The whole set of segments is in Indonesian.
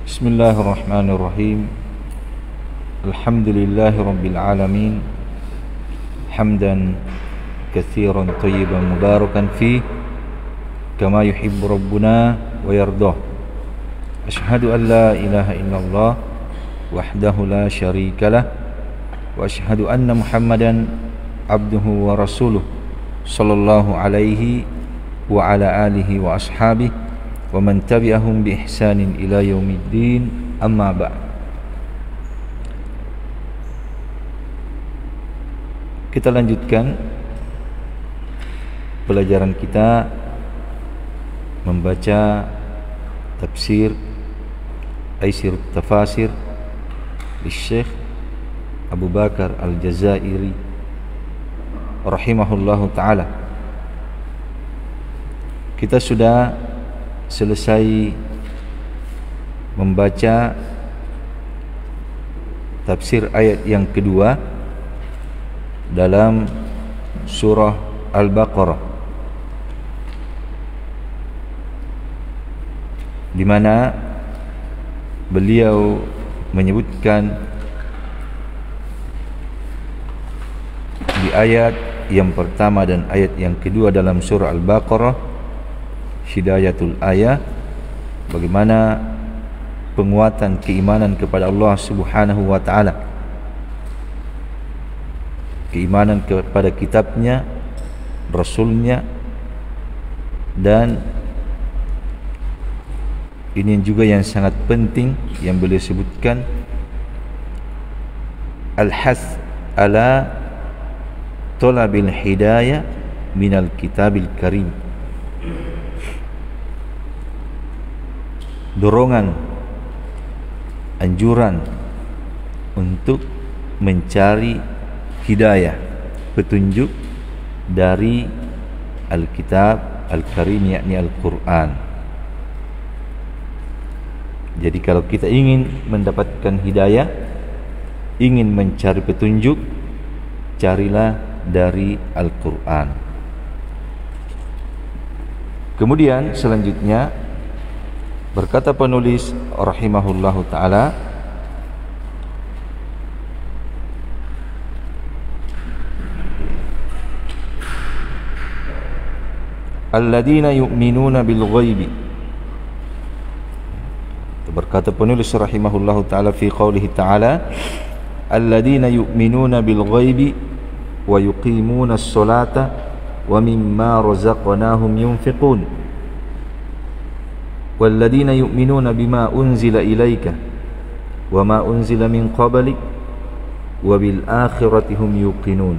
Bismillahirrahmanirrahim. Alhamdulillahi rabbil alamin. Hamdan katsiran thayyiban mubarakan fi kama yuhibbu rabbuna wa yardah. Ashhadu an la ilaha illallah wahdahu la syarikalah wa ashhadu anna Muhammadan abduhu wa rasuluh sallallahu alaihi wa ala alihi wa ashabihi wa man tabi'ahum bi ihsanin ila yaumiddin, amma ba'd. Kita lanjutkan pelajaran kita membaca tafsir Aisir Tafasir di Syekh Abu Bakar Al-Jazairi rahimahullahu ta'ala. Kita sudah selesai membaca tafsir ayat yang kedua dalam surah Al-Baqarah, di mana beliau menyebutkan di ayat yang pertama dan ayat yang kedua dalam surah Al-Baqarah, hidayatul ayah, bagaimana penguatan keimanan kepada Allah Subhanahu wa ta'ala, keimanan kepada kitabnya, rasulnya, dan ini juga yang sangat penting yang beliau sebutkan, al-hath ala talabil hidayah minal kitabil karim, dorongan, anjuran untuk mencari hidayah, petunjuk dari Alkitab Al-Karim, yakni Al-Quran. Jadi kalau kita ingin mendapatkan hidayah, ingin mencari petunjuk, carilah dari Al-Quran. Kemudian selanjutnya berkata penulis rahimahullahu ta'ala, alladzina yu'minuna bil ghaibi. Berkata penulis rahimahullahu ta'ala fi qawlihi ta'ala, alladzina yu'minuna bil ghaibi wa yuqimuna as-salata wa mimma razaqnahum yunfiqun. والذين يؤمنون بما أنزل إليك وما أنزل من قبلك وبالآخرة هم يوقنون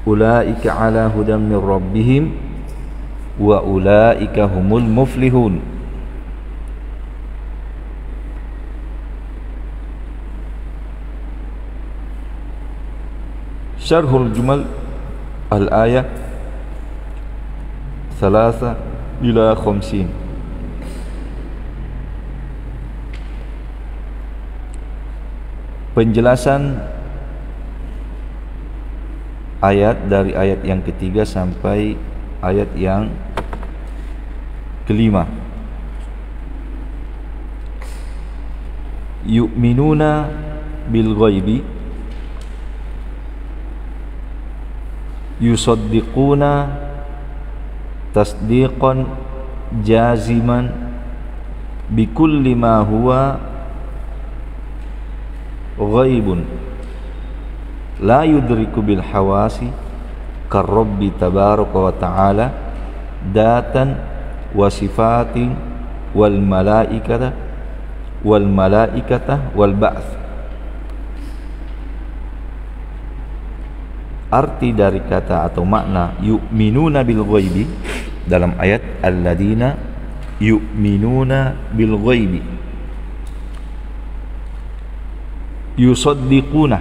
أولئك على هدى من ربهم وأولئك هم المفلحون. شرح الجمل الآية 3 إلى 50. Penjelasan ayat dari ayat yang ketiga sampai ayat yang kelima. Yu'minuna bil ghaibi, yusaddiquna tasdiqan jaziman bikulli ma huwa ghaibun la yudriku bil hawasi karrabbi tabaraka wa ta'ala datan wa sifatin wal malaikata wal ba'th. Arti dari kata atau makna yu'minuna bil ghaibi dalam ayat alladzina yu'minuna bil ghaibi, yusaddiquna.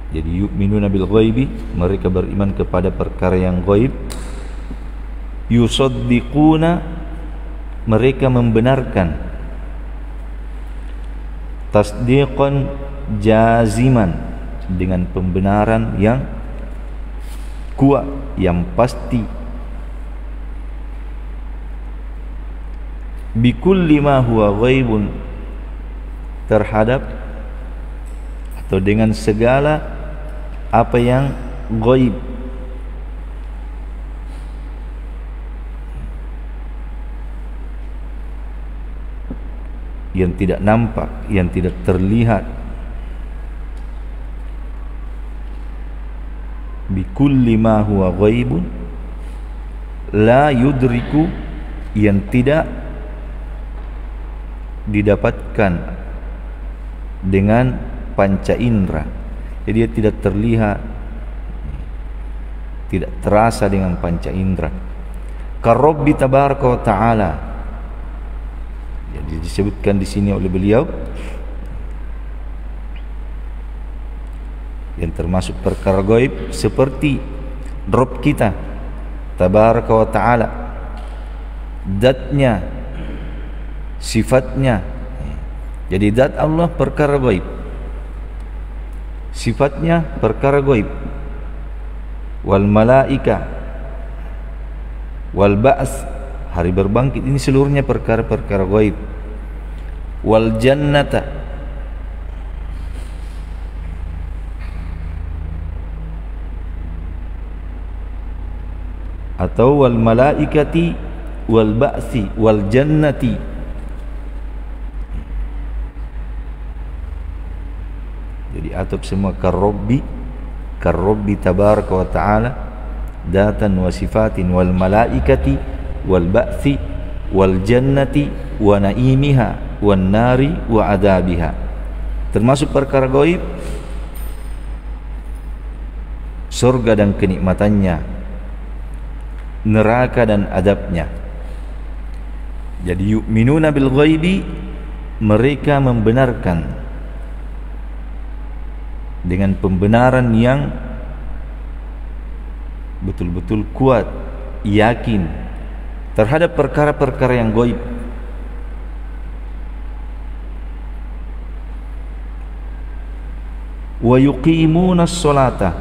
Jadi yu'minuna bil ghaibi, mereka beriman kepada perkara yang ghaib. Yusaddiquna, mereka membenarkan. Tasdiqan jaziman, dengan pembenaran yang kuat, yang pasti. bikulli ma huwa ghaibun, terhadap atau dengan segala apa yang ghaib, yang tidak nampak, yang tidak terlihat. Bikulli ma huwa ghaibun la yudriku, yang tidak didapatkan dengan panca indera. Jadi dia tidak terlihat, tidak terasa dengan panca indera. Karobbi tabaraka wa ta'ala, jadi disebutkan di sini oleh beliau yang termasuk perkara gaib seperti Rabb kita tabaraka wa ta'ala, zatnya, sifatnya. Jadi zat Allah perkara gaib, sifatnya perkara gaib. Wal malaika, wal ba's, hari berbangkit, ini seluruhnya perkara-perkara gaib. Wal jannata, atau wal malaikati wal ba'si wal jannati. Jadi atap semua karobbi tabaraka wa ta'ala, datan wa sifatin, wal malaikati wal ba'si wal jannati wa naimiha wan nari wa adabiha. Termasuk perkara gaib surga dan kenikmatannya, neraka dan adabnya. Jadi yu'minuna bil ghaibi, mereka membenarkan dengan pembenaran yang betul-betul kuat, yakin terhadap perkara-perkara yang gaib. Wa yuqimuna as-salata,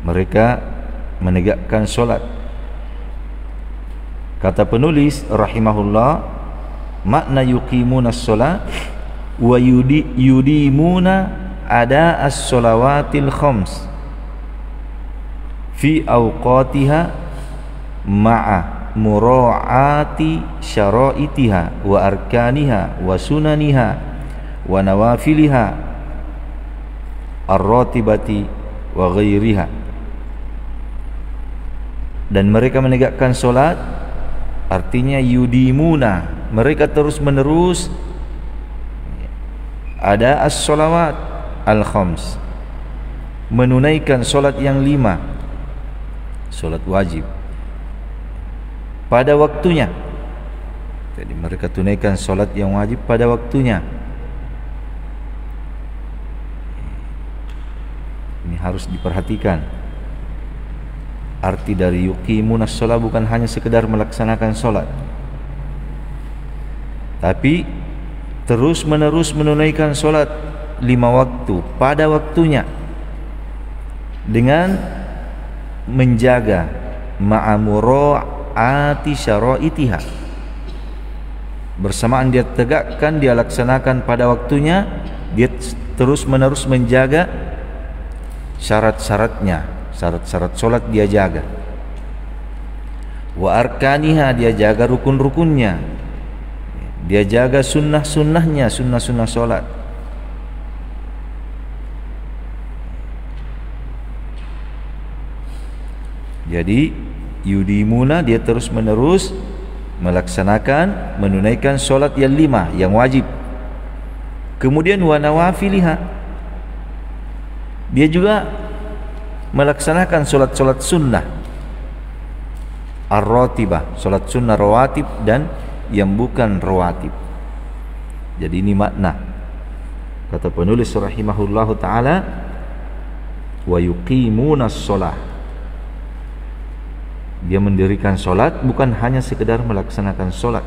mereka menegakkan solat. Kata penulis rahimahullah, makna yuqimuna as-salat wa yudimuna ada as-salawatil khams fi awqatiha ma'a mura'ati syara'itiha wa arkaniha wa sunaniha wa nawafiliha ar-ratibati wa ghairiha. Dan mereka menegakkan solat, artinya yudimuna, mereka terus menerus ada as-salawat al-khams, menunaikan solat yang 5, solat wajib pada waktunya. Jadi mereka tunaikan solat yang wajib pada waktunya. Ini harus diperhatikan. Arti dari yuqimunas shalah bukan hanya sekedar melaksanakan solat, tapi terus menerus menunaikan solat 5 waktu pada waktunya dengan menjaga ma'amura'ati syara'itiha, bersamaan dia tegakkan, dia laksanakan pada waktunya, dia terus menerus menjaga syarat-syaratnya, syarat-syarat solat dia jaga. Wa arkaniha, dia jaga rukun-rukunnya, dia jaga sunnah-sunnahnya, sunnah-sunnah solat. Jadi yudimuna, dia terus menerus melaksanakan, menunaikan solat yang 5, yang wajib. Kemudian wa nawafiliha, dia juga melaksanakan solat-solat sunnah ar-ratibah, solat sunnah rawatib dan yang bukan rawatib. Jadi ini makna kata penulis rahimahullahu ta'ala, wa yuqimunas shalah, dia mendirikan solat, bukan hanya sekedar melaksanakan solat,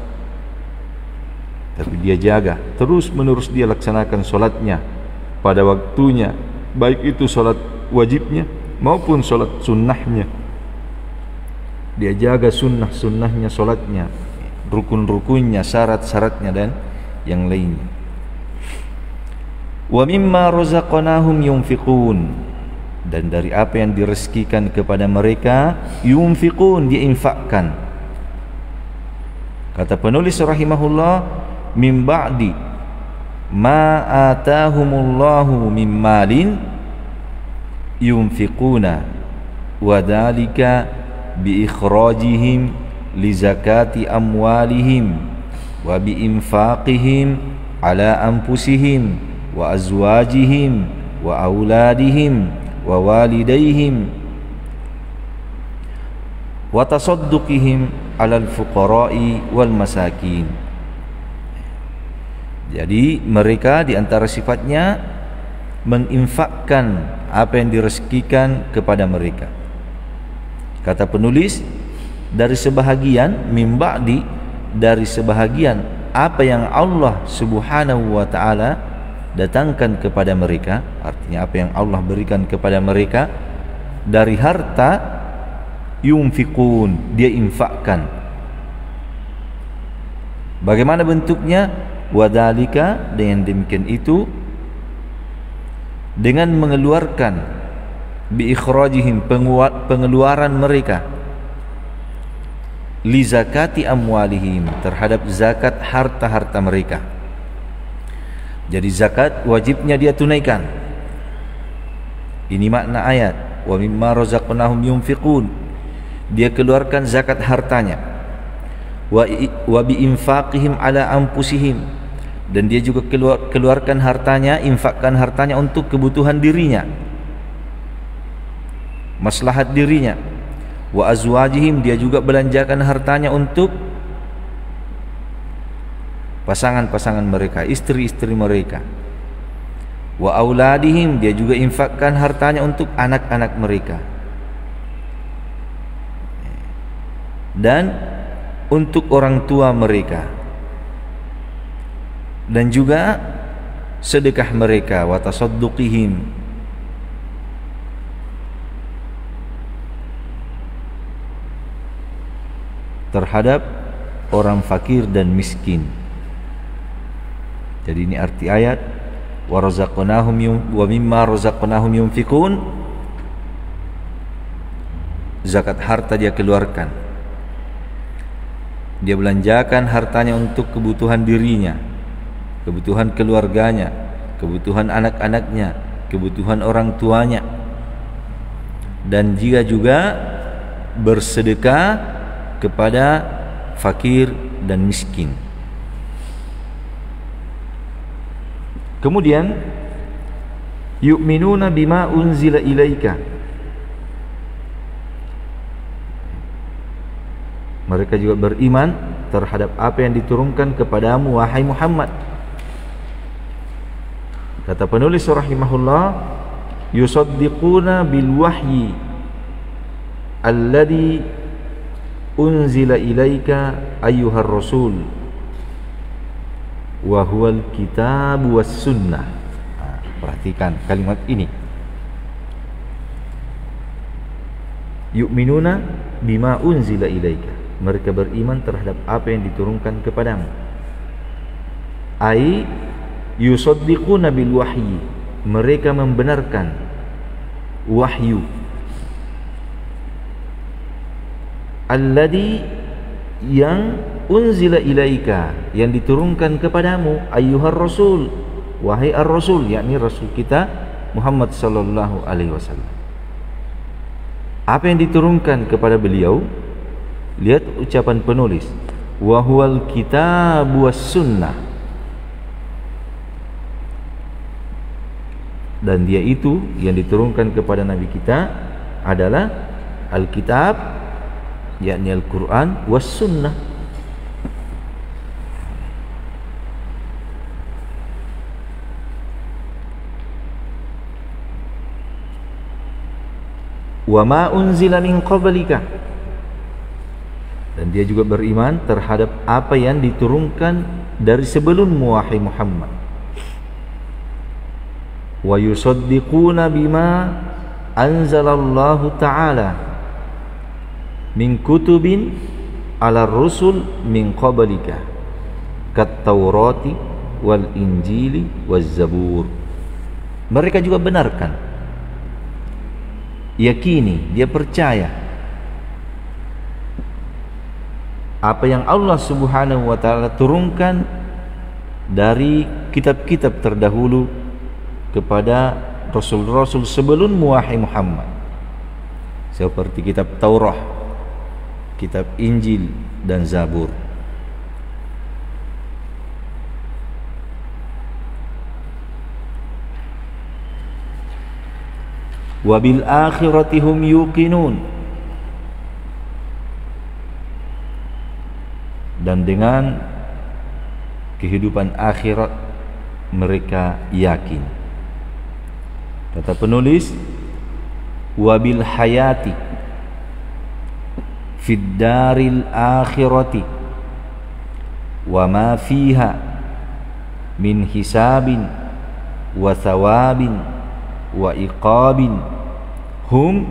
tapi dia jaga terus menerus, dia laksanakan solatnya pada waktunya, baik itu sholat wajibnya maupun sholat sunnahnya. Dia jaga sunnah-sunnahnya sholatnya, rukun-rukunnya, syarat-syaratnya dan yang lainnya. Wa mimma razaqnahum yunfiqun, dan dari apa yang direzekikan kepada mereka, yunfiqun, dia infakkan. Kata penulis rahimahullah, min ba'di ma atahumullahu min malin yunfiquna wa dhalika bi ikhrajihim li zakati amwalihim wa bi infaqihim ala anfusihim wa azwajihim wa auladihim wa walidayhim wa tasadduqihim alal fuqara'i wal masakin. Jadi mereka di antara sifatnya menginfakkan apa yang direzekikan kepada mereka. Kata penulis, dari sebahagian, min ba'di, dari sebahagian apa yang Allah Subhanahu wa ta'ala datangkan kepada mereka, artinya apa yang Allah berikan kepada mereka dari harta, yunfiqun, dia infakkan. Bagaimana bentuknya? Wadhalika, dengan demikian itu dengan mengeluarkan bi ikhrajihim, pengeluaran mereka, li zakati amwalihim, terhadap zakat harta-harta mereka. Jadi zakat wajibnya dia tunaikan. Ini makna ayat, wa mimma razaqnahum yunfiqun, dia keluarkan zakat hartanya. Wa bi infaqihim ala anfusihim, dan dia juga keluarkan hartanya, infakkan hartanya untuk kebutuhan dirinya, maslahat dirinya. Wa azwajihim, dia juga belanjakan hartanya untuk pasangan-pasangan mereka, istri-istri mereka. Wa auladihim, dia juga infakkan hartanya untuk anak-anak mereka dan untuk orang tua mereka, dan juga sedekah mereka. Wa tasadduqihim, terhadap orang fakir dan miskin. Jadi ini arti ayat, wa razaqnahum wa mimma razaqnahum yunfiqun. Zakat harta dia keluarkan, dia belanjakan hartanya untuk kebutuhan dirinya, kebutuhan keluarganya, kebutuhan anak-anaknya, kebutuhan orang tuanya, dan jika juga bersedekah kepada fakir dan miskin. Kemudian yu'minuna bima unzila ilaika, mereka juga beriman terhadap apa yang diturunkan kepadamu wahai Muhammad. Kata penulis rahimahullah, yusaddiquna bil wahyi alladhi unzila ilaika ayyuhar rasul wa huwal kitab was sunnah. Perhatikan kalimat ini, yu'minuna bima unzila ilaika, mereka beriman terhadap apa yang diturunkan kepadamu. Ai yusaddiquna bil wahyi, mereka membenarkan wahyu. Alladhi, yang unzila ilaika, yang diturunkan kepadamu, ayyuhar rasul, wahai ar-rasul, yakni rasul kita Muhammad sallallahu alaihi wasallam. Apa yang diturunkan kepada beliau? Lihat ucapan penulis, wa huwal kitab was sunnah, dan dia itu yang diturunkan kepada nabi kita adalah Alkitab, yakni Al-Quran, was sunnah. Wa ma unzila min qablika, dan dia juga beriman terhadap apa yang diturunkan dari sebelummu wahai Muhammad. wa yusaddiquna bima anzalallahu ta'ala min kutubin ala rusul min qablika kat Taurati wal Injili waz Zabur. Mereka juga benarkan, yakini, dia percaya apa yang Allah Subhanahu wa taala turunkan dari kitab-kitab terdahulu kepada rasul-rasul sebelum wahai Muhammad, seperti kitab Taurat, kitab Injil dan Zabur. Wabil akhirati hum yuqinun, dan dengan kehidupan akhirat mereka yakin. Kata penulis, wabil hayati fid daril akhirati wa ma fiha min hisabin wa thawabin wa iqabin hum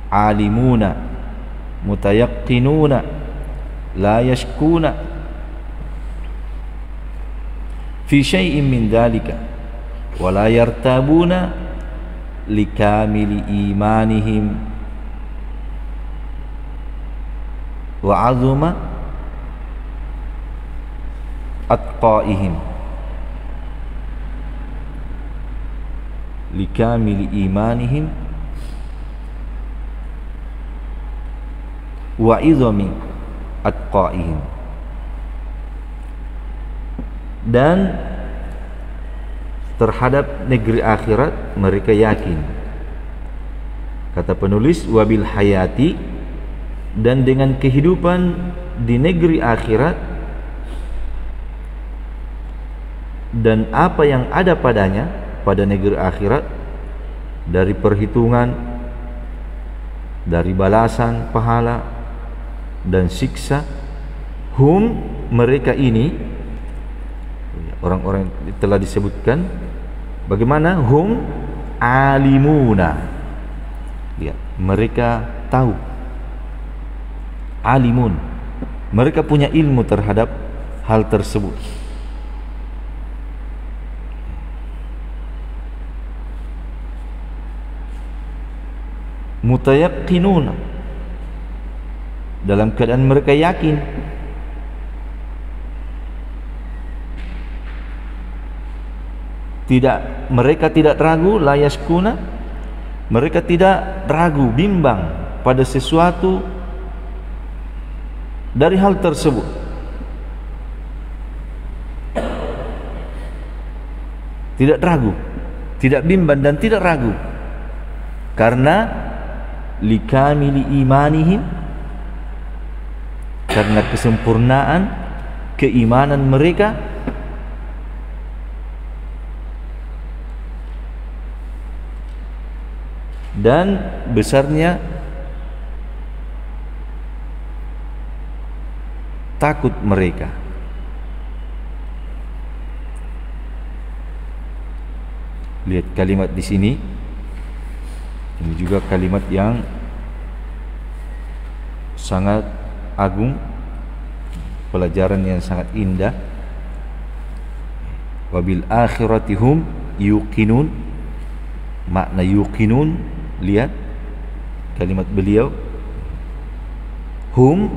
alimuna mutayaqqinuna la yashkuna fi syai'in min dhalika wa la yartabuna likamili imanihim wa azuma atqaihim likamili imanihim wa izami atqaihim. Dan terhadap negeri akhirat mereka yakin. Kata penulis, wabil hayati, dan dengan kehidupan di negeri akhirat dan apa yang ada padanya pada negeri akhirat dari perhitungan, dari balasan pahala dan siksa, hum, mereka ini, orang-orang telah disebutkan bagaimana, hum alimuna, ya, mereka tahu, alimun, mereka punya ilmu terhadap hal tersebut. Mutayaqqinuna, dalam keadaan mereka yakin. Mereka tidak ragu, la yaskuna, mereka tidak ragu, bimbang pada sesuatu dari hal tersebut. Tidak ragu, tidak bimbang dan tidak ragu, karena likamili imanihim, karena kesempurnaan keimanan mereka, dan besarnya takut mereka. Lihat kalimat di sini. Ini juga kalimat yang sangat agung, pelajaran yang sangat indah. Wabil akhirati hum yuqinun, makna yuqinun, lihat kalimat beliau, hum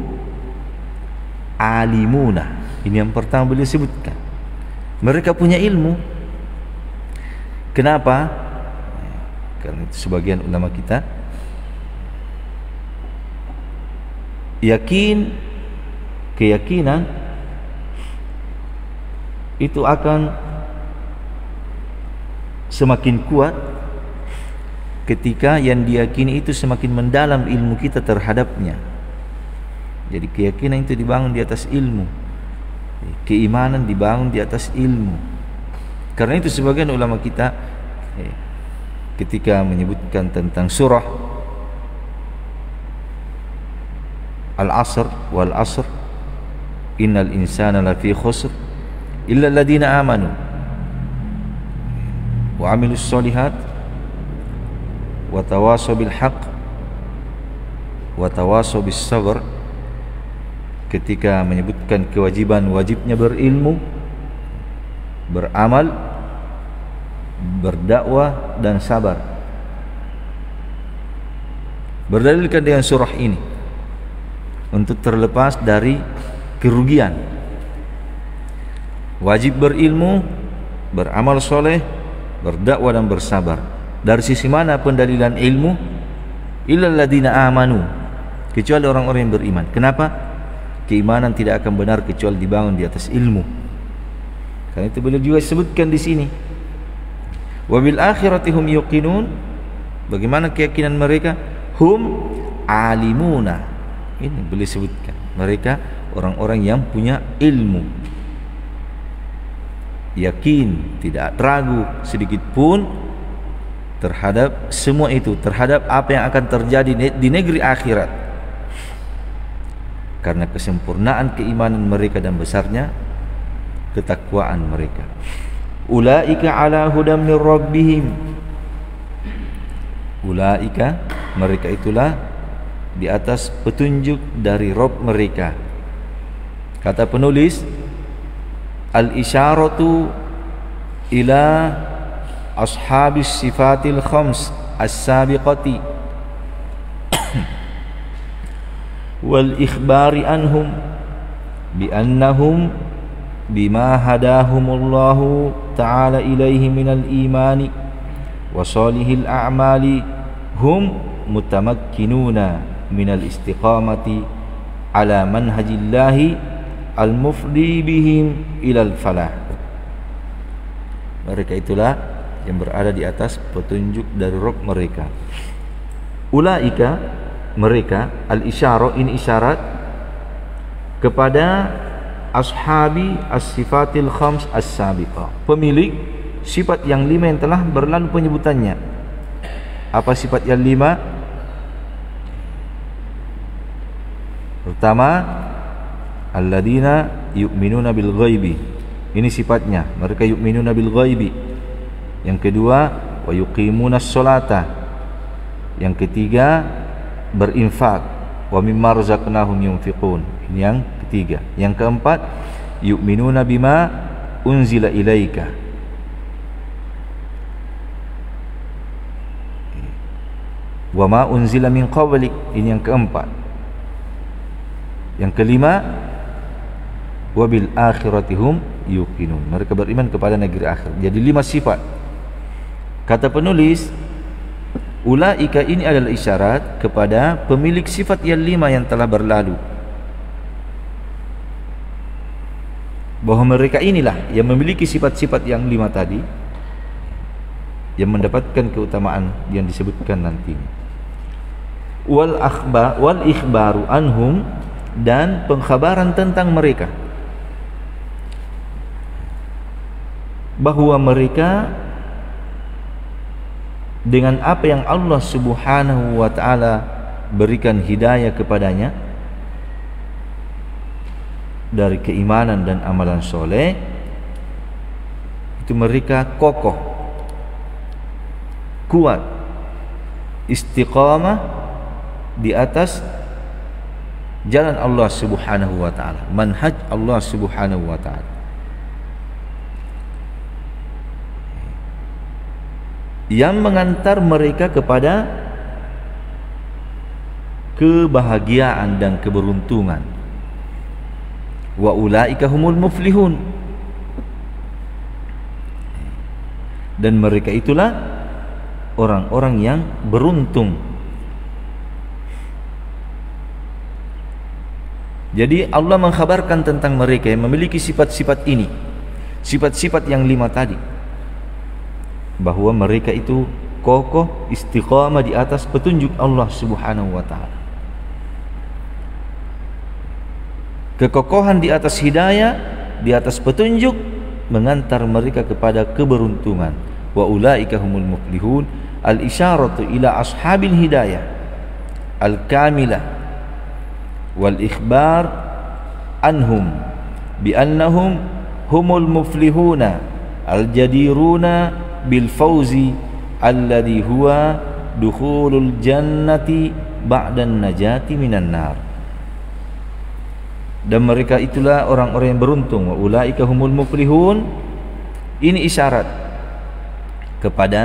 alimuna, ini yang pertama beliau sebutkan, mereka punya ilmu. Kenapa? Karena itu sebagian ulama kita keyakinan itu akan semakin kuat ketika yang diyakini itu semakin mendalam ilmu kita terhadapnya. Jadi keyakinan itu dibangun di atas ilmu, keimanan dibangun di atas ilmu. Karena itu sebagian ulama kita ketika menyebutkan tentang surah Al-Asr wal Asr, innal insana lafi khusr illa alladhina amanu wa amilus solihat wa tawasaw bil haq wa tawasaw bis sabr, ketika menyebutkan kewajiban wajibnya berilmu, beramal, berdakwah dan sabar. Berdalilkan dengan surah ini untuk terlepas dari kerugian. Wajib berilmu, beramal soleh, berdakwah dan bersabar. Dari sisi mana pendalilan ilmu? Illal ladzina amanu, kecuali orang-orang yang beriman. Kenapa? Keimanan tidak akan benar kecuali dibangun di atas ilmu. Karena itu beliau juga sebutkan di sini. Wa bil akhirati hum yuqinun. Bagaimana keyakinan mereka? Hum alimuna. Ini beliau sebutkan. Mereka orang-orang yang punya ilmu. Yakin, tidak ragu sedikit pun terhadap semua itu, terhadap apa yang akan terjadi di negeri akhirat. Karena kesempurnaan keimanan mereka dan besarnya ketakwaan mereka. Ulaika ala hudam min rabbihim. Ulaika, mereka itulah di atas petunjuk dari Rabb mereka. Kata penulis, al-isyaratu ila ashabis sifatil khams as-sabiqati wal ikhbari anhum bi annahum bima hadahumullahu ta'ala ilaihi minal imani wa salihil a'mali hum mutamakkinuna minal istiqamati ala manhajillahi al-mufdi bihim ilal falah. Mereka itulah yang berada di atas petunjuk dari Rabb mereka. Ulaika, mereka, al-isyarah, ini isyarat kepada ashabi as-sifatil khams as-sabiqah, pemilik sifat yang 5 yang telah berlalu penyebutannya. Apa sifat yang 5? Pertama, alladzina yu'minuna bil ghaibi. Ini sifatnya, mereka yu'minuna bil ghaibi. Yang kedua, wa yuqimunas sholata. Yang ketiga, berinfak. Wa mimma razaqnahum yunfiqun. Ini yang ketiga. Yang keempat, yu'minuna bima unzila ilaika. Wa ma unzila min qablik. Ini yang keempat. Yang kelima, wa bil akhiratihum yuqinun. Mereka beriman kepada negeri akhir. Jadi 5 sifat. Kata penulis, ulaika ini adalah isyarat kepada pemilik sifat yang 5 yang telah berlalu, bahwa mereka inilah yang memiliki sifat-sifat yang 5 tadi, yang mendapatkan keutamaan yang disebutkan nanti. Wal ikhbaru anhum, dan pengkhabaran tentang mereka, bahwa mereka dengan apa yang Allah Subhanahu wa ta'ala berikan hidayah kepadanya dari keimanan dan amalan soleh, itu mereka kokoh, kuat, istiqamah di atas jalan Allah Subhanahu wa ta'ala, manhaj Allah Subhanahu wa ta'ala, yang mengantar mereka kepada kebahagiaan dan keberuntungan. Wa ulaika humul muflihun, dan mereka itulah orang-orang yang beruntung. Jadi Allah mengkhabarkan tentang mereka yang memiliki sifat-sifat ini, sifat-sifat yang 5 tadi, bahwa mereka itu kokoh, istiqamah di atas petunjuk Allah Subhanahu wa ta'ala. Kekokohan di atas hidayah, di atas petunjuk, mengantar mereka kepada keberuntungan. Wa ulaika humul muflihun. Al-isyaratu ila ashabil hidayah al-kamilah wal ikhbar anhum bi annahum humul muflihuna al-jadiruna bil fauzi alladhi huwa dukhulul jannati ba'dan najati minan nar. Dan mereka itulah orang-orang yang beruntung. Wa ulaika humul muflihun. Ini isyarat kepada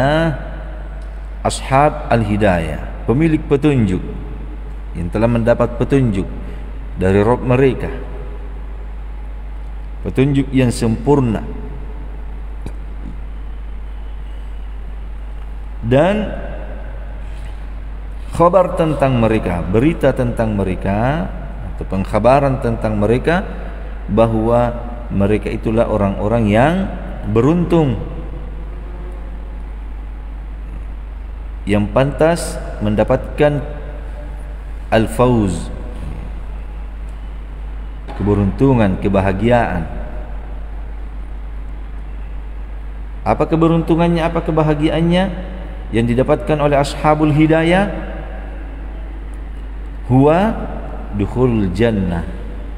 ashab al-hidayah, pemilik petunjuk, yang telah mendapat petunjuk dari Rabb mereka, petunjuk yang sempurna. Dan khabar tentang mereka, berita tentang mereka, atau pengkhabaran tentang mereka, bahwa mereka itulah orang-orang yang beruntung, yang pantas mendapatkan al-fauz, keberuntungan, kebahagiaan. Apa keberuntungannya, apa kebahagiaannya yang didapatkan oleh ashabul hidayah? Huwa dukhul jannah,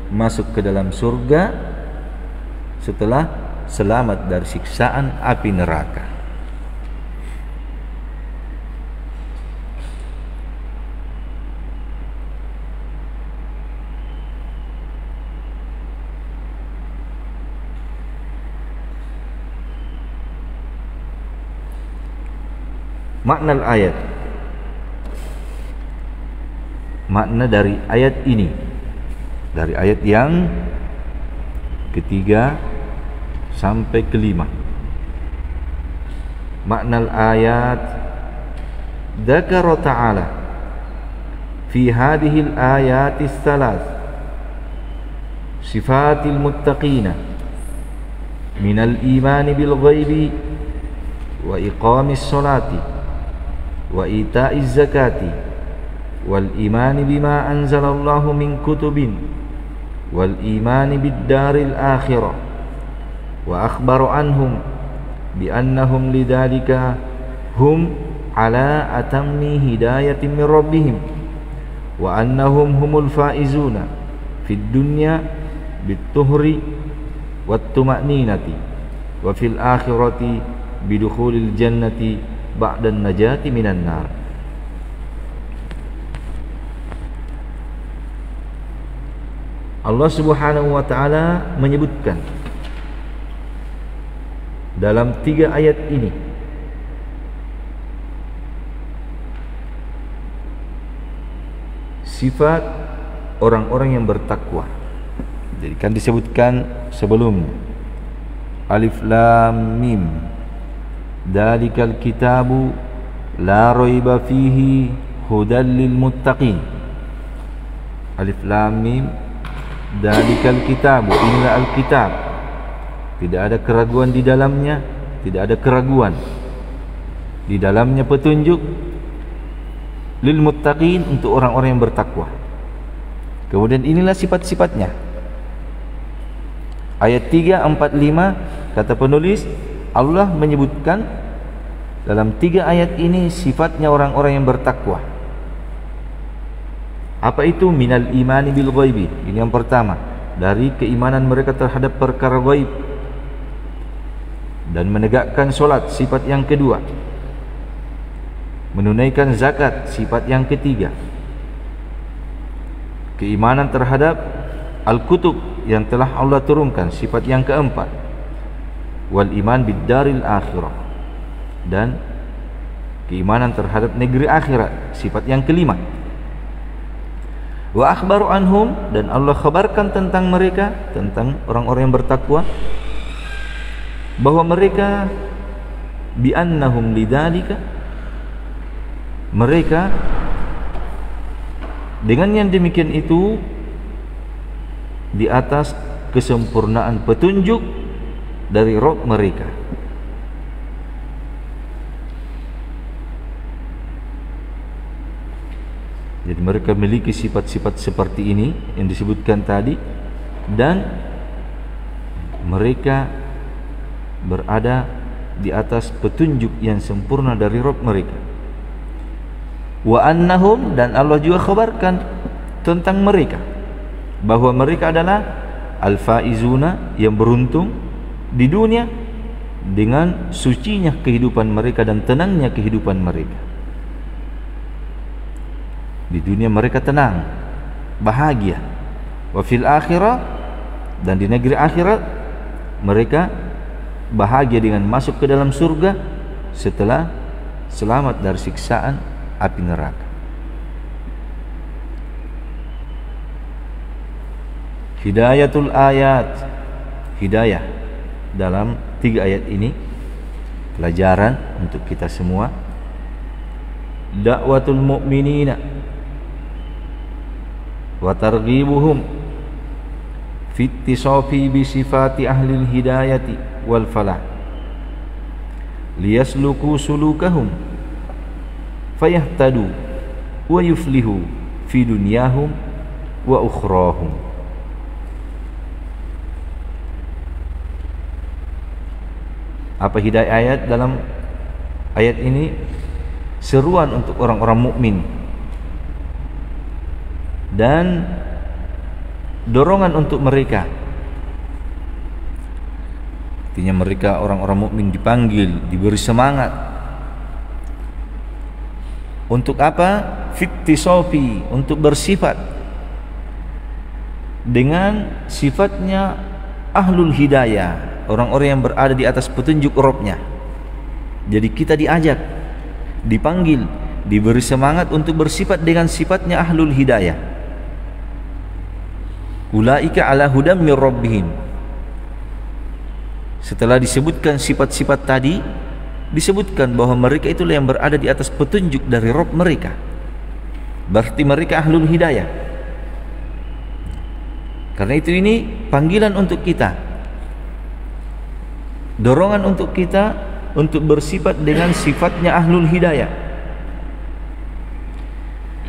masuk ke dalam surga setelah selamat dari siksaan api neraka. Makna ayat, makna dari ayat ini, dari ayat yang ketiga sampai kelima. Makna ayat, dzakara ta'ala fi hadhihi al-ayati ats-tsalath sifatil muttaqina minal imani bil ghaibi wa iqamis sholati wa ita'iz zakati wal imani bima anzalallahu min kutubin wal imani bid daril akhirah wa akhbaru anhum bi annahum lidzalika hum ala atammi hidayatin min rabbihim wa annahum humul faizuna fid dunya bit tuhri wat tuma'ninati wa fil akhirati bidukhulil jannati ba'dan najati minan nar. Allah Subhanahu wa taala menyebutkan dalam 3 ayat ini sifat orang-orang yang bertakwa. Jadi kan disebutkan sebelumnya Alif Lam Mim, Dzalikal kitabu la raiba fihi hudal lil muttaqin. Alif Lam Mim, Dzalikal kitabu, inilah Alkitab, tidak ada keraguan di dalamnya, tidak ada keraguan di dalamnya, petunjuk lil muttaqin, untuk orang-orang yang bertakwa. Kemudian inilah sifat-sifatnya. Ayat 3, 4, 5 kata penulis, Allah menyebutkan dalam 3 ayat ini sifatnya orang-orang yang bertakwa. Apa itu? Minal imani bil ghaibi, ini yang pertama, dari keimanan mereka terhadap perkara ghaib, dan menegakkan solat, sifat yang kedua, menunaikan zakat, sifat yang ketiga, keimanan terhadap al-kutub yang telah Allah turunkan, sifat yang keempat, wal iman bid-daril akhirah, dan keimanan terhadap negeri akhirat, sifat yang kelima. Wa akhbaru anhum, dan Allah khabarkan tentang mereka, tentang orang-orang yang bertakwa, bahwa mereka bi annahum lidzalika, mereka dengan yang demikian itu di atas kesempurnaan petunjuk dari Rabb mereka. Jadi mereka memiliki sifat-sifat seperti ini yang disebutkan tadi, dan mereka berada di atas petunjuk yang sempurna dari Rabb mereka. Wa annahum, dan Allah juga khabarkan tentang mereka bahwa mereka adalah al-faizuna, yang beruntung di dunia dengan sucinya kehidupan mereka dan tenangnya kehidupan mereka. Di dunia mereka tenang, bahagia. Wa fil akhirah, dan di negeri akhirat mereka bahagia dengan masuk ke dalam surga setelah selamat dari siksaan api neraka. Hidayatul ayat, hidayah dalam 3 ayat ini pelajaran untuk kita semua. Da'watul mu'minina wa targhibuhum fi ittisafi bi sifati ahli hidayati wal falah liyasluku sulukahum fayahtadu wa yuflihu fi dunyahum wa ukhrahum. Apa hidayah ayat dalam ayat ini? Seruan untuk orang-orang mukmin dan dorongan untuk mereka. Artinya mereka orang-orang mukmin dipanggil, diberi semangat. Untuk apa? Fittisofi, untuk bersifat dengan sifatnya ahlul hidayah, orang-orang yang berada di atas petunjuk Rabb-nya. Jadi kita diajak, dipanggil, diberi semangat untuk bersifat dengan sifatnya ahlul hidayah. Ulaika ala hudam mir rabbihim. Setelah disebutkan sifat-sifat tadi, disebutkan bahwa mereka itulah yang berada di atas petunjuk dari Rabb mereka. Berarti mereka ahlul hidayah. Karena itu ini panggilan untuk kita, dorongan untuk kita untuk bersifat dengan sifatnya ahlul hidayah.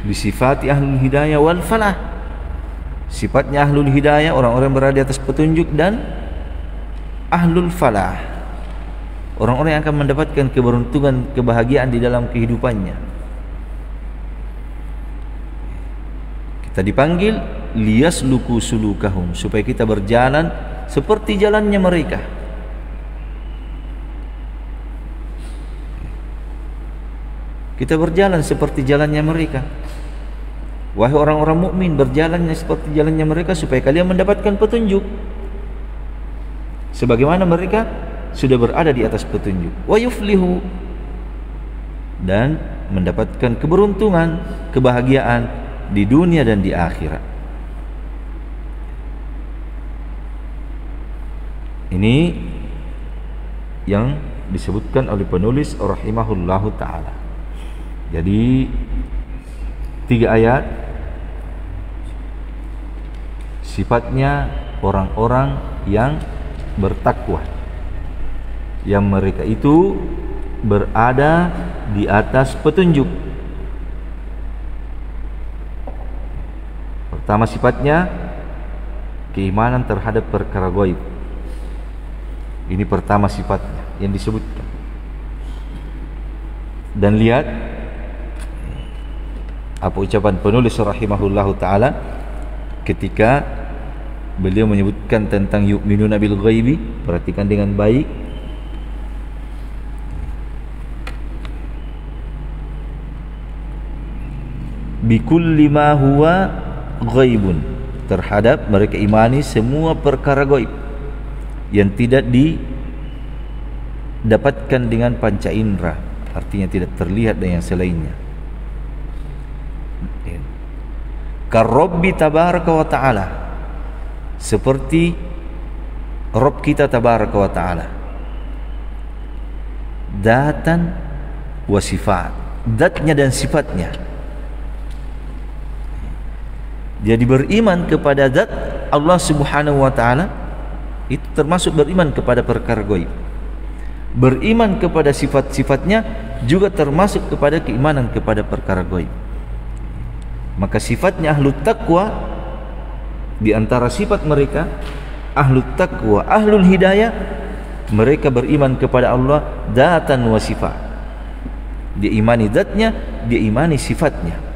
Bisifati ahlul hidayah wal falah. Sifatnya ahlul hidayah, orang-orang berada di atas petunjuk, dan ahlul falah, orang-orang yang akan mendapatkan keberuntungan, kebahagiaan di dalam kehidupannya. Kita dipanggil liyasluku sulukahum, supaya kita berjalan seperti jalannya mereka. Kita berjalan seperti jalannya mereka. Wahai orang-orang mukmin, berjalannya seperti jalannya mereka supaya kalian mendapatkan petunjuk sebagaimana mereka sudah berada di atas petunjuk. Wa yuflihu, dan mendapatkan keberuntungan, kebahagiaan di dunia dan di akhirat. Ini yang disebutkan oleh penulis rahimahullahu ta'ala. Jadi 3 ayat sifatnya orang-orang yang bertakwa, yang mereka itu berada di atas petunjuk. Pertama sifatnya keimanan terhadap perkara gaib. Ini pertama sifatnya yang disebutkan. Dan lihat apa ucapan penulis rahimahullahu ta'ala ketika beliau menyebutkan tentang yu'minuna bil ghaibi. Perhatikan dengan baik. Bikulli ma huwa ghaibun, terhadap mereka imani semua perkara gaib yang tidak didapatkan dengan panca indera, artinya tidak terlihat dan yang selainnya. Karobbi tabaraka wa ta'ala, seperti Rabb kita tabaraka wa ta'ala. Datan wa sifat, datnya dan sifatnya. Jadi beriman kepada zat Allah subhanahu wa ta'ala itu termasuk beriman kepada perkara gaib. Beriman kepada sifat-sifatnya juga termasuk kepada keimanan kepada perkara gaib. Maka sifatnya ahlut taqwa, di antara sifat mereka ahlut taqwa, ahlul hidayah, mereka beriman kepada Allah dzatan wa sifat. Dia imani zatnya, dia imani sifatnya.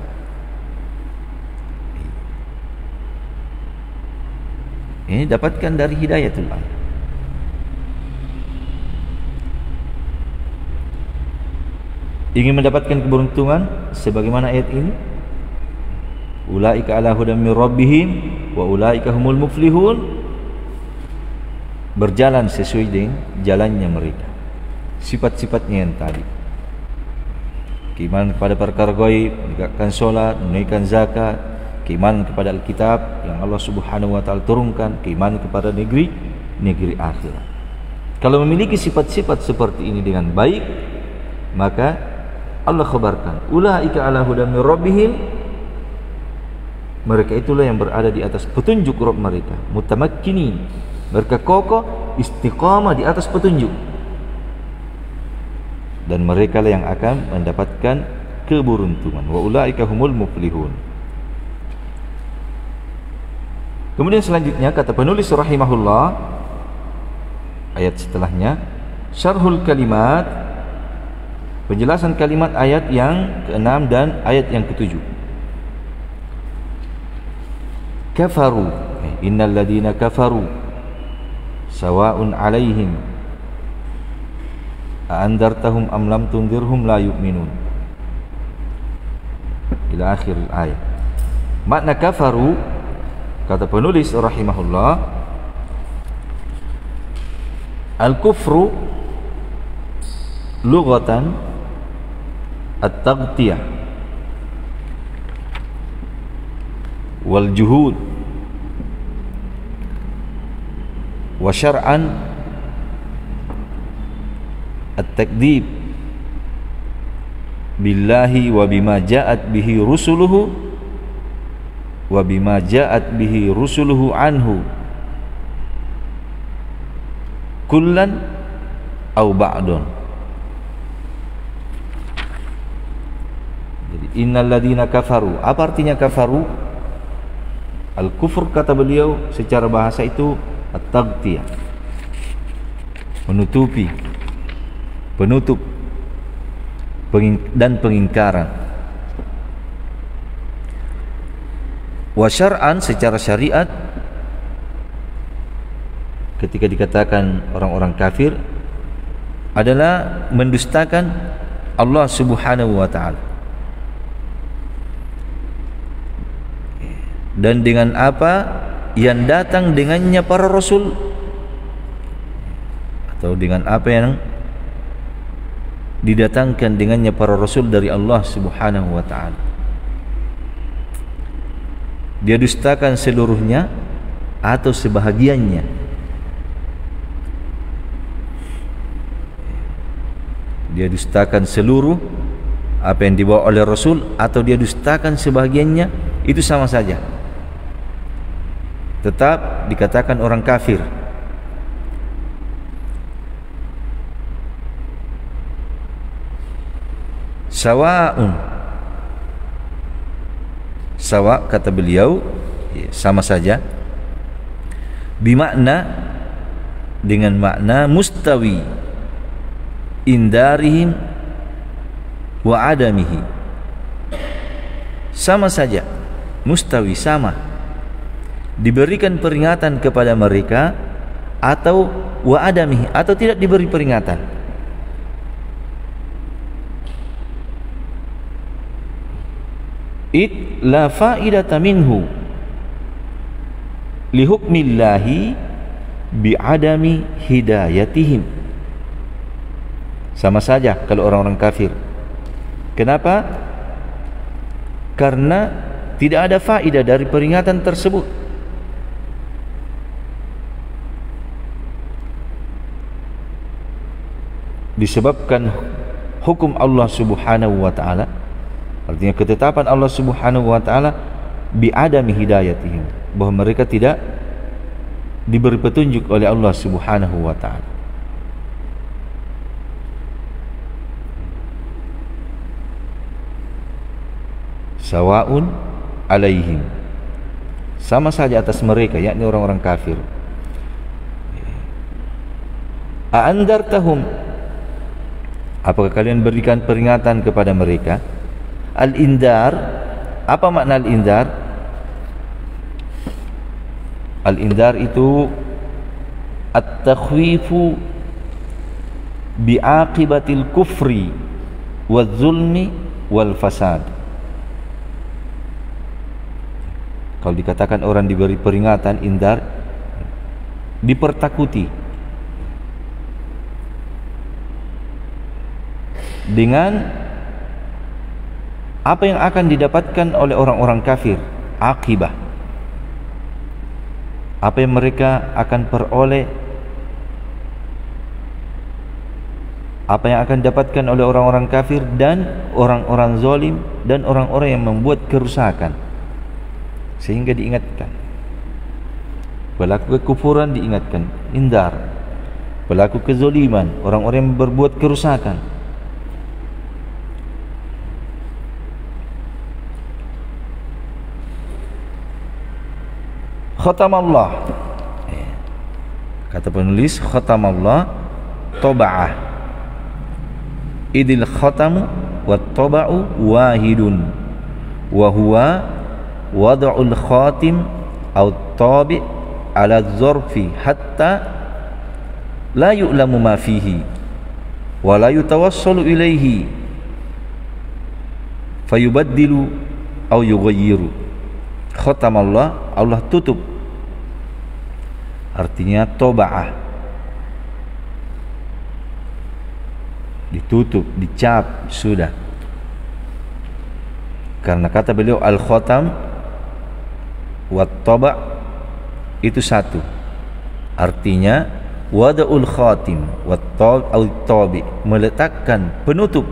Ini dapatkan dari hidayatul ayat. ingin mendapatkan keberuntungan sebagaimana ayat ini, ulaika ala hudan min rabbihim wa ulaika humul muflihun, berjalan sesuai dengan jalannya mereka, sifat-sifatnya yang tadi, keimanan kepada perkara gaib, menegakkan solat, menunaikan zakat, keimanan kepada Alkitab yang Allah Subhanahu wa taala turunkan, keimanan kepada negeri akhirat. Kalau memiliki sifat-sifat seperti ini dengan baik, maka Allah khabarkan, ulaika ala hudan min rabbihim, mereka itulah yang berada di atas petunjuk Rabb mereka, mutamakkinin, mereka kokoh istiqamah di atas petunjuk, dan mereka lah yang akan mendapatkan keberuntungan. Wa ulaika humul muflihun. Kemudian selanjutnya kata penulis rahimahullah, ayat setelahnya, syarhul kalimat, penjelasan kalimat ayat yang ke-6 dan ayat yang ke-7. Kafaru, innal ladina kafaru sawa'un 'alaihim a'andartahum am lam tundirhum la yu'minun, ila akhir ayat. Makna kafaru, kata penulis rahimahullah, al-kufru lughatan at-taghtiyah wal juhud, wa syar'an at-takdzib billahi wa bima ja'at bihi rusuluhu wa bima ja'at bihi rusuluhu anhu kullan aw ba'dun. Jadi innal ladina kafaru, apa artinya kafaru? Al-kufur, kata beliau, secara bahasa itu at-taghtiyah, menutupi, penutup dan pengingkaran. Wa syar'an, secara syariat, ketika dikatakan orang-orang kafir adalah mendustakan Allah Subhanahu wa taala, dan dengan apa yang datang dengannya para rasul, atau dengan apa yang didatangkan dengannya para rasul dari Allah Subhanahu wa taala. Dia dustakan seluruhnya atau sebahagiannya. Dia dustakan seluruh apa yang dibawa oleh rasul, atau dia dustakan sebahagiannya, itu sama saja, tetap dikatakan orang kafir. Sawa'un, sawa, kata beliau, sama saja, bimakna, dengan makna mustawi, indarihim wa adamihi, sama saja, mustawi, sama, diberikan peringatan kepada mereka, atau wa adamihi, atau tidak diberi peringatan. It la faidata minhu li hukmillahi bi adami hidayatihim. Sama saja kalau orang-orang kafir. Kenapa? Karena tidak ada faedah dari peringatan tersebut. Disebabkan hukum Allah Subhanahu wa taala, artinya ketetapan Allah Subhanahu wa taala, bi'adami hidayatihim, bahwa mereka tidak diberi petunjuk oleh Allah Subhanahu wa taala. Sawa'un alaihim, sama saja atas mereka, yakni orang-orang kafir. A'andartahum, apakah kalian berikan peringatan kepada mereka? Al-indar, apa makna al-indar? Al-indar itu at-takhwifu bi'aqibatil kufri wadzulmi wal fasad. Kalau dikatakan orang diberi peringatan, indar, dipertakuti dengan apa yang akan didapatkan oleh orang-orang kafir, akibah, apa yang mereka akan peroleh, apa yang akan didapatkan oleh orang-orang kafir dan orang-orang zalim dan orang-orang yang membuat kerusakan, sehingga diingatkan. Pelaku kekufuran diingatkan, indar. Pelaku kezaliman, orang-orang yang berbuat kerusakan. Khatamallah, kata penulis, khatamallah taba'ah, idil khatamu wat taba'u wahidun wa huwa wad'ul khatim aw tabi' ala dzarfi hatta la yu'lamu ma fihi wa la yutawassalu ilaihi fayubaddilu aw yughayyiru. Khatamallah, Allah tutup, artinya toba'ah, ditutup, dicap, sudah. Karena kata beliau al-khatam wat toba' itu satu, artinya wada'ul khatim wat tabi', meletakkan penutup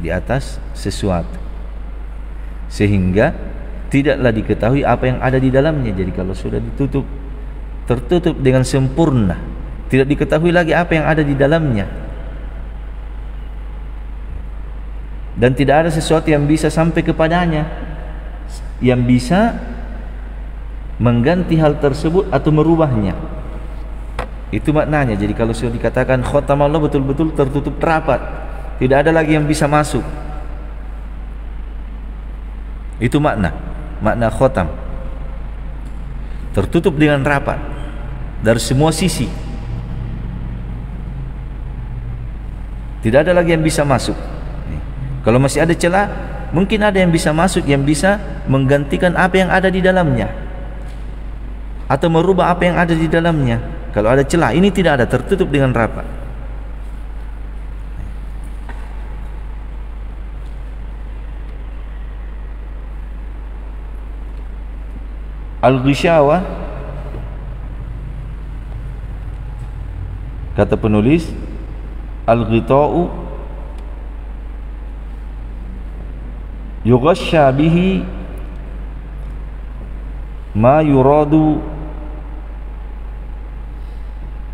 di atas sesuatu sehingga tidaklah diketahui apa yang ada di dalamnya. Jadi kalau sudah ditutup, tertutup dengan sempurna, tidak diketahui lagi apa yang ada di dalamnya, dan tidak ada sesuatu yang bisa sampai kepadanya yang bisa mengganti hal tersebut atau merubahnya. Itu maknanya. Jadi kalau sudah dikatakan khatamallah, betul-betul tertutup rapat, tidak ada lagi yang bisa masuk. Itu makna khatam, tertutup dengan rapat dari semua sisi, tidak ada lagi yang bisa masuk. Kalau masih ada celah, mungkin ada yang bisa masuk, yang bisa menggantikan apa yang ada di dalamnya atau merubah apa yang ada di dalamnya. Kalau ada celah, ini tidak ada, tertutup dengan rapat. Al-Ghishawa, kata penulis, al-ghita'u yughashsha bihi ma yuradu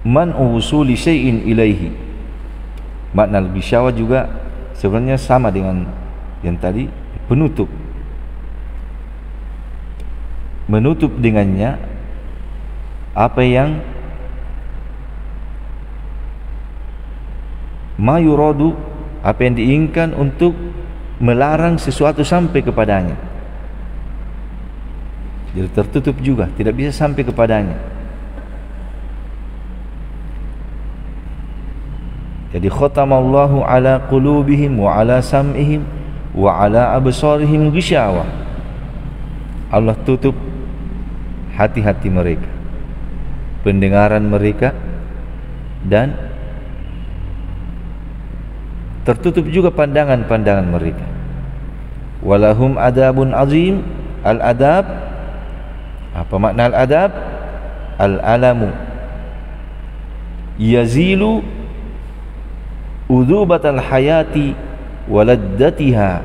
man'u wusuli syai'in ilaihi. Makna al-Ghishawa juga sebenarnya sama dengan yang tadi, penutup, menutup dengannya apa yang mayuradu, apa yang diinginkan untuk melarang sesuatu sampai kepadanya. Jadi tertutup juga, tidak bisa sampai kepadanya. Jadi khatamallahu ala qulubihim wa ala sam'ihim wa ala absarihim ghishawa. Allah tutup hati-hati mereka, pendengaran mereka, dan tertutup juga pandangan-pandangan mereka. Walahum adabun azim. Al-adab, apa makna al-adab? Al-alamu yazilu udhubatal hayati waladdatiha.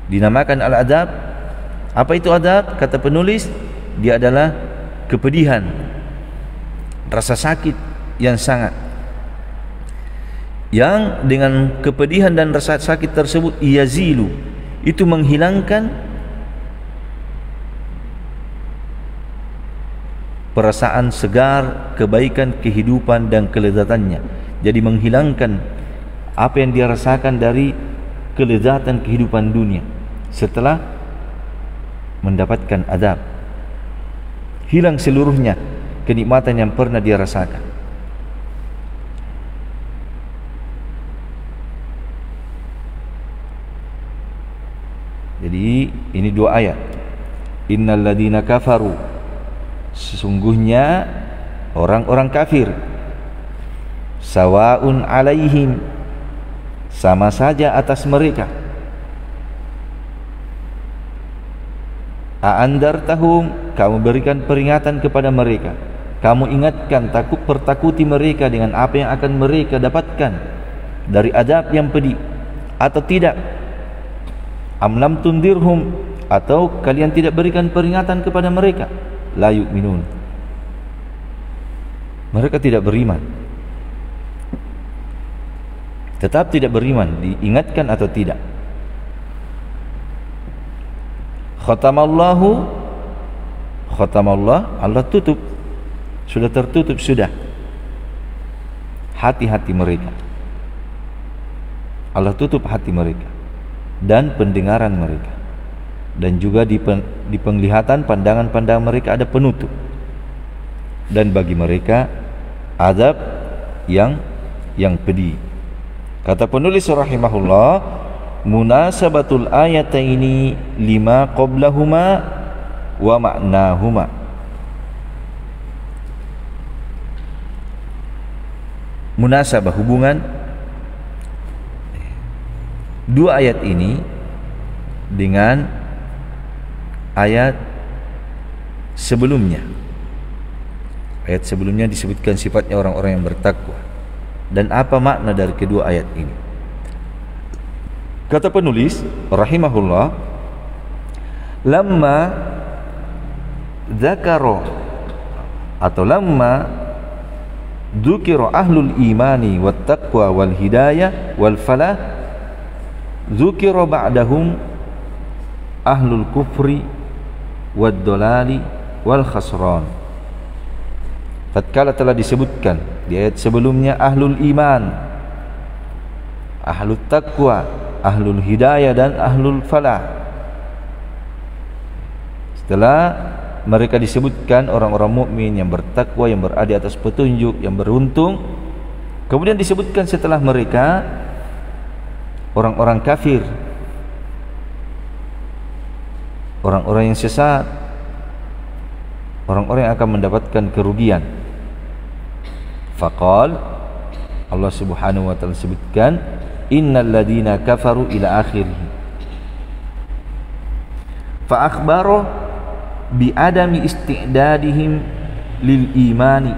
Dinamakan al-adab. Apa itu adab? Kata penulis, dia adalah kepedihan, rasa sakit yang sangat, yang dengan kepedihan dan rasa sakit tersebut yazilu, itu menghilangkan perasaan segar, kebaikan, kehidupan dan kelezatannya. Jadi menghilangkan apa yang dia rasakan dari kelezatan kehidupan dunia setelah mendapatkan adab. Hilang seluruhnya kenikmatan yang pernah dia rasakan. Jadi ini dua ayat. Innal ladzina kafaru, sesungguhnya orang-orang kafir, sawaun alaihim, sama saja atas mereka, a'andartahum, kamu berikan peringatan kepada mereka, kamu ingatkan, pertakuti mereka dengan apa yang akan mereka dapatkan dari azab yang pedih, atau tidak. Am lam tundirhum, atau kalian tidak berikan peringatan kepada mereka, la yu'minun, mereka tidak beriman. Tetap tidak beriman, diingatkan atau tidak. Khatamallahu, khatamallah, Allah tutup, sudah tertutup sudah hati-hati mereka. Allah tutup hati mereka dan pendengaran mereka, dan juga di penglihatan, pandangan-pandangan mereka ada penutup, dan bagi mereka azab yang pedih. Kata penulis rahimahullah, munasabatul ayataini lima qablahuma wa ma'nahuma. Munasabah, hubungan dua ayat ini dengan ayat sebelumnya. Ayat sebelumnya disebutkan sifatnya orang-orang yang bertakwa, dan apa makna dari kedua ayat ini. Kata penulis rahimahullah, lamma dzakara atau lamma dzukira ahlul imani wat taqwa wal hidayah wal falah, dzukira ba'dahum ahlul kufri wad dolali wal khasran. Tatkala telah disebutkan di ayat sebelumnya ahlul iman, ahlul taqwa, ahlul hidayah dan ahlul falah. Setelah mereka disebutkan orang-orang mukmin yang bertakwa, yang berada di atas petunjuk, yang beruntung, kemudian disebutkan setelah mereka orang-orang kafir, orang-orang yang sesat, orang-orang yang akan mendapatkan kerugian. Faqal, Allah Subhanahu wa taala sebutkan, innal ladina kafaru ila akhirih. Fa akhbara bi adami istidadihim lil imani,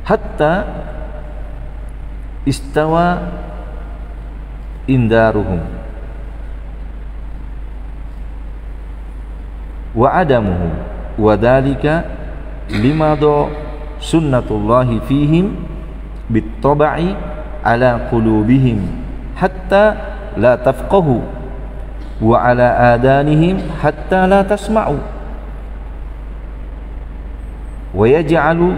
hatta istawa indaruhum wa adamuhum wa dhalika limadu sunnatullahi fihim bit-tabai ala qulubihim hatta la tafqahu wa ala adanihim hatta la tasma'u wa yaj'alu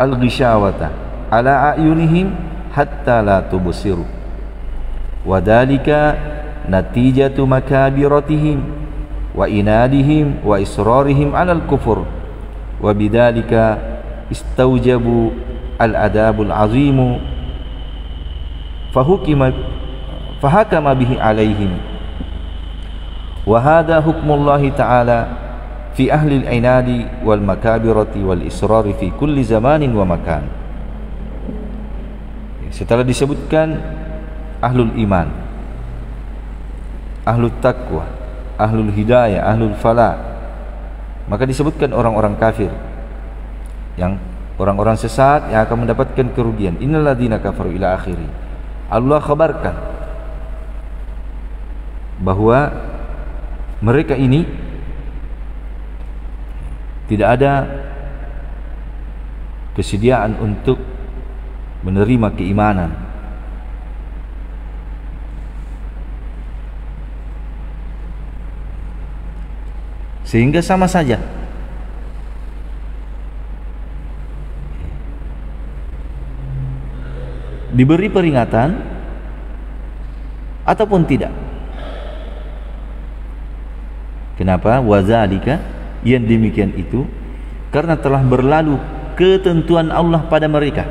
al-ghishawata ala a'yunihim hatta la tubsiru wa dhalika natijatu makabiratihim wa inadihim wa israrihim ala al-kufur wa bidzalika istaujabu al-adabul azimu fahakama bihi alaihim wa hadha hukmullahi ta'ala fi ahli al-inadi wal makabirati wal israri fi kulli zamanin wa makan. Setelah disebutkan ahlul iman, ahlul taqwa, ahlul hidayah, ahlul falah, maka disebutkan orang-orang kafir, yang orang-orang sesat yang akan mendapatkan kerugian. Innal ladzina kafaru ila akhiri. Allah khabarkan bahwa mereka ini tidak ada kesediaan untuk menerima keimanan. Sehingga sama saja diberi peringatan ataupun tidak. Kenapa? Wazalika, yang demikian itu karena telah berlalu ketentuan Allah pada mereka.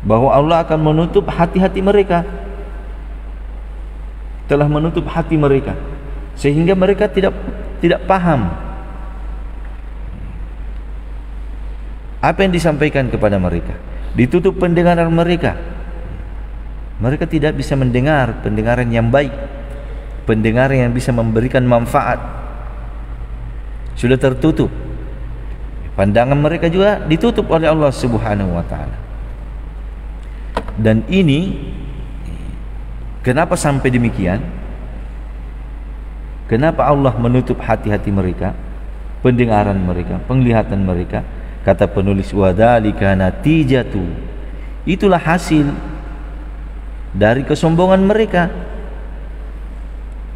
Bahwa Allah akan menutup hati-hati mereka, telah menutup hati mereka, sehingga mereka tidak paham apa yang disampaikan kepada mereka. Ditutup pendengaran mereka. Mereka tidak bisa mendengar pendengaran yang baik, pendengaran yang bisa memberikan manfaat. Sudah tertutup. Pandangan mereka juga ditutup oleh Allah Subhanahu wa taala. Dan ini kenapa sampai demikian? Kenapa Allah menutup hati-hati mereka, pendengaran mereka, penglihatan mereka? Kata penulis, wadzalika natijatu, itulah hasil dari kesombongan mereka,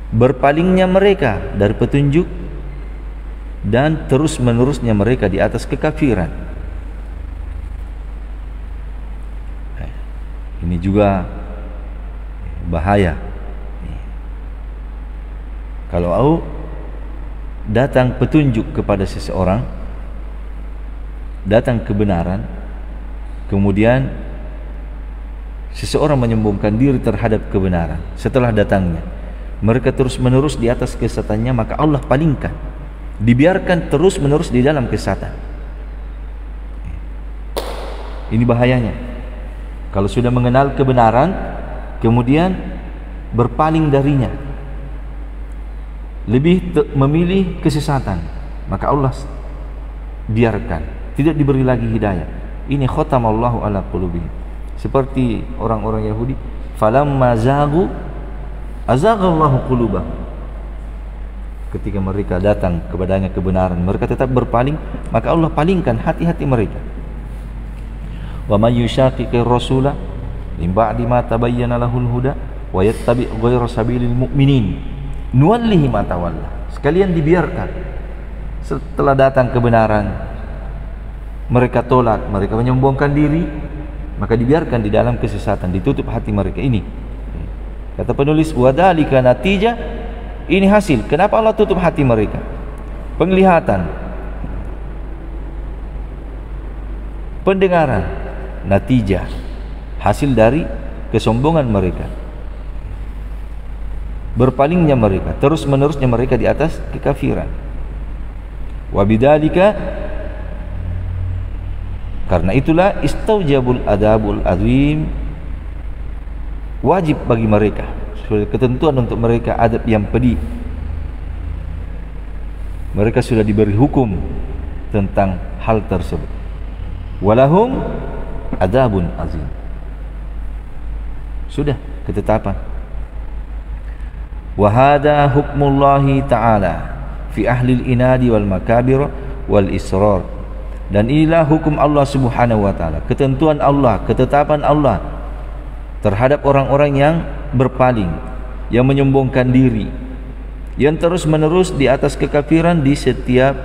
berpalingnya mereka dari petunjuk, dan terus menerusnya mereka di atas kekafiran. Ini juga bahaya. Kalau datang petunjuk kepada seseorang, datang kebenaran, kemudian seseorang menyombongkan diri terhadap kebenaran setelah datangnya, mereka terus menerus di atas kesesatannya, maka Allah palingkan, dibiarkan terus menerus di dalam kesesatan. Ini bahayanya. Kalau sudah mengenal kebenaran kemudian berpaling darinya, lebih memilih kesesatan, maka Allah biarkan, tidak diberi lagi hidayah. Ini khatamallahu ala qulubihim. Seperti orang-orang Yahudi, falamma zaghu azaghallahu qulubahum. Ketika mereka datang kepadanya kebenaran, mereka tetap berpaling, maka Allah palingkan hati-hati mereka. Wa may yushaqiqir rasula min ba'di ma tabayyana lahul huda wa yattabi' ghayra sabilil mu'minin nuwallihi ma tawalla. Sekalian dibiarkan, setelah datang kebenaran mereka tolak, mereka menyombongkan diri, maka dibiarkan di dalam kesesatan, ditutup hati mereka. Ini kata penulis, wadzalika natijah, ini hasil. Kenapa Allah tutup hati mereka? Penglihatan, pendengaran, natijah, hasil dari kesombongan mereka, berpalingnya mereka, terus menerusnya mereka di atas kekafiran. Wabidzalika, karena itulah istaujabul adabul azim, wajib bagi mereka, sudah ketentuan untuk mereka adab yang pedih. Mereka sudah diberi hukum tentang hal tersebut. Walahum adabun azim, sudah ketetapan. Wa hadha hukmullahi ta'ala fi ahli al-inadi wal makabir wal israr. Dan inilah hukum Allah Subhanahu wa taala, ketentuan Allah, ketetapan Allah terhadap orang-orang yang berpaling, yang menyombongkan diri, yang terus menerus di atas kekafiran di setiap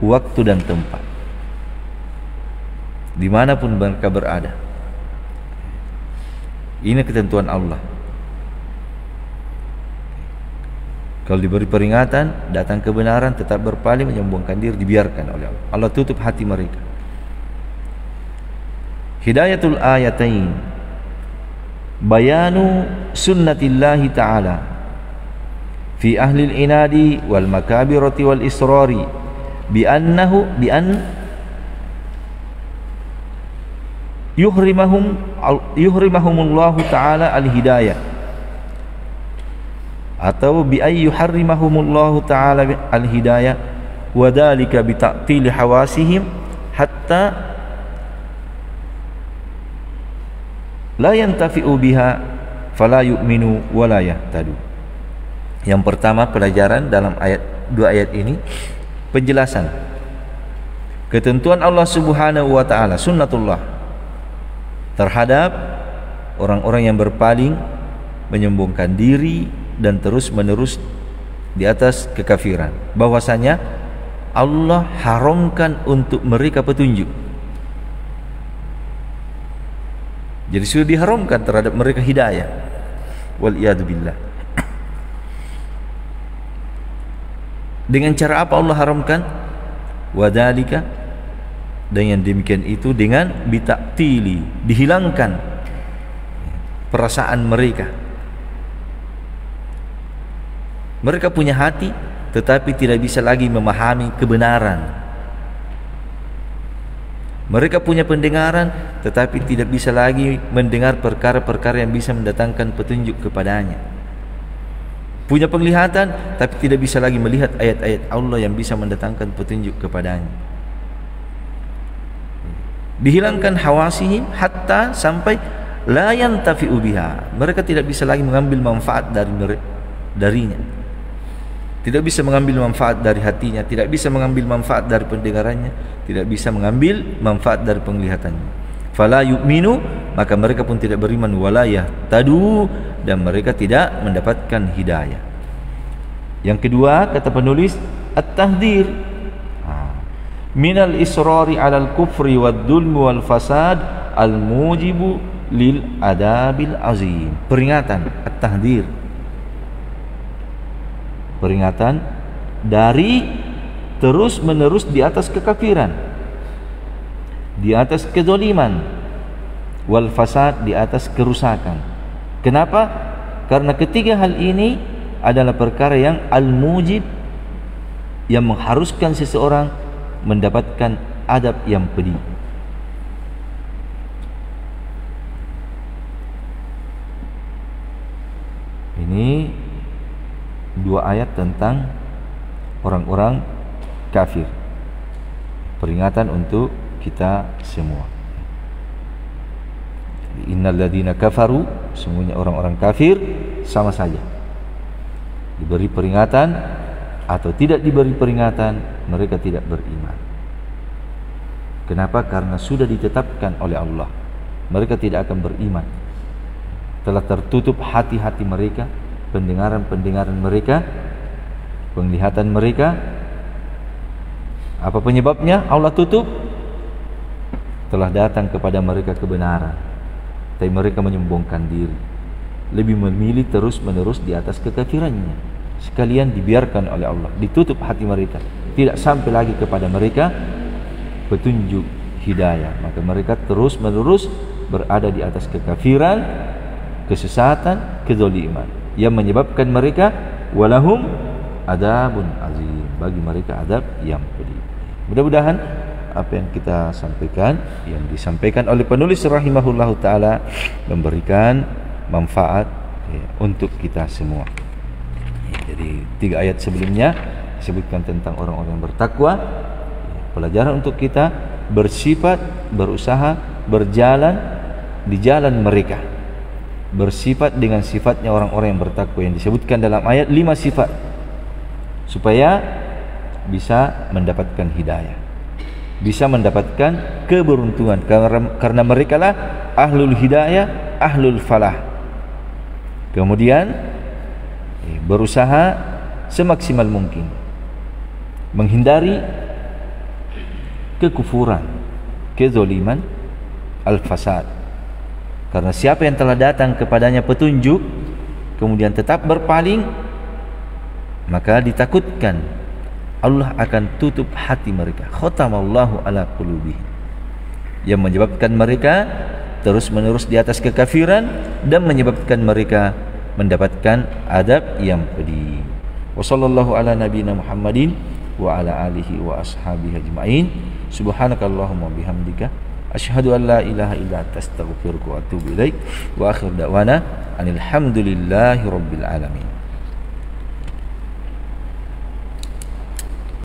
waktu dan tempat, dimanapun mereka berada. Ini ketentuan Allah. Kalau diberi peringatan, datang kebenaran, tetap berpaling, menyombongkan diri, dibiarkan oleh Allah. Allah tutup hati mereka. Hidayatul ayatain, bayanu sunnatillahi ta'ala fi ahli al-inadi wal makabirati wal israri bi an yuhrimahumullahu ta'ala al-hidayah, atau bi ay yuharrimahumullahu ta'ala al-hidayah wa dzalika bi ta'til hawasihim hatta la yantafi'u biha fala yu'minu wa la yahtadu. Yang pertama, pelajaran dalam dua ayat ini, penjelasan ketentuan Allah Subhanahu wa taala, sunnatullah terhadap orang-orang yang berpaling, menyombongkan diri dan terus menerus di atas kekafiran, bahwasanya Allah haramkan untuk mereka petunjuk. Jadi sudah diharamkan terhadap mereka hidayah. Wal iyadu billah. Dengan cara apa Allah haramkan? Wadhalika, dan yang demikian itu dengan bitaktili, dihilangkan perasaan mereka. Mereka punya hati tetapi tidak bisa lagi memahami kebenaran. Mereka punya pendengaran tetapi tidak bisa lagi mendengar perkara-perkara yang bisa mendatangkan petunjuk kepadanya. Punya penglihatan tapi tidak bisa lagi melihat ayat-ayat Allah yang bisa mendatangkan petunjuk kepadanya. Dihilangkan hawasihim hatta sampai la yantafi'u biha. Mereka tidak bisa lagi mengambil manfaat darinya. Tidak bisa mengambil manfaat dari hatinya, tidak bisa mengambil manfaat dari pendengarannya, tidak bisa mengambil manfaat dari penglihatannya. Fala yu'minu, maka mereka pun tidak beriman, wala yahtadu, dan mereka tidak mendapatkan hidayah. Yang kedua, kata penulis, at-tahdhir minal israri 'alal kufri wad-dhulmi wal fasad al-mujibu lil adabil azim. Peringatan, at-tahdhir, peringatan dari terus menerus di atas kekafiran, di atas kezaliman, wal fasad, di atas kerusakan. Kenapa? Karena ketiga hal ini adalah perkara yang al-mujib, yang mengharuskan seseorang mendapatkan adab yang pedih. Ini dua ayat tentang orang-orang kafir, peringatan untuk kita semua. Innal ladzina kafaru, semuanya orang-orang kafir sama saja, diberi peringatan atau tidak diberi peringatan, mereka tidak beriman. Kenapa? Karena sudah ditetapkan oleh Allah mereka tidak akan beriman. Telah tertutup hati-hati mereka, pendengaran-pendengaran mereka, penglihatan mereka. Apa penyebabnya Allah tutup? Telah datang kepada mereka kebenaran, tapi mereka menyombongkan diri, lebih memilih terus-menerus di atas kekafirannya. Sekalian dibiarkan oleh Allah, ditutup hati mereka, tidak sampai lagi kepada mereka petunjuk hidayah. Maka mereka terus-menerus berada di atas kekafiran, kesesatan, kezaliman, yang menyebabkan mereka walahum adabun azim, bagi mereka adab yang pedih. Mudah-mudahan apa yang kita sampaikan, yang disampaikan oleh penulis rahimahullahu taala, memberikan manfaat untuk kita semua. Jadi 3 ayat sebelumnya disebutkan tentang orang-orang yang bertakwa. Pelajaran untuk kita bersifat, berusaha berjalan di jalan mereka, bersifat dengan sifatnya orang-orang yang bertakwa yang disebutkan dalam ayat 5 sifat, supaya bisa mendapatkan hidayah, bisa mendapatkan keberuntungan, karena mereka lah ahlul hidayah, ahlul falah. Kemudian berusaha semaksimal mungkin menghindari kekufuran, kezaliman, al-fasad. Karena siapa yang telah datang kepadanya petunjuk kemudian tetap berpaling, maka ditakutkan Allah akan tutup hati mereka, khatamallahu ala qulubihim, yang menyebabkan mereka terus-menerus di atas kekafiran dan menyebabkan mereka mendapatkan adab yang pedih. Wa sallallahu ala nabiyina Muhammadin wa ala alihi wa ashabihi ajma'in. Subhanakallahumma bihamdika asyhadu an la ilaha illa anta astaghfiruka wa atubu ilaik. Wa akhir da'wana anil hamdulillahi rabbil alamin.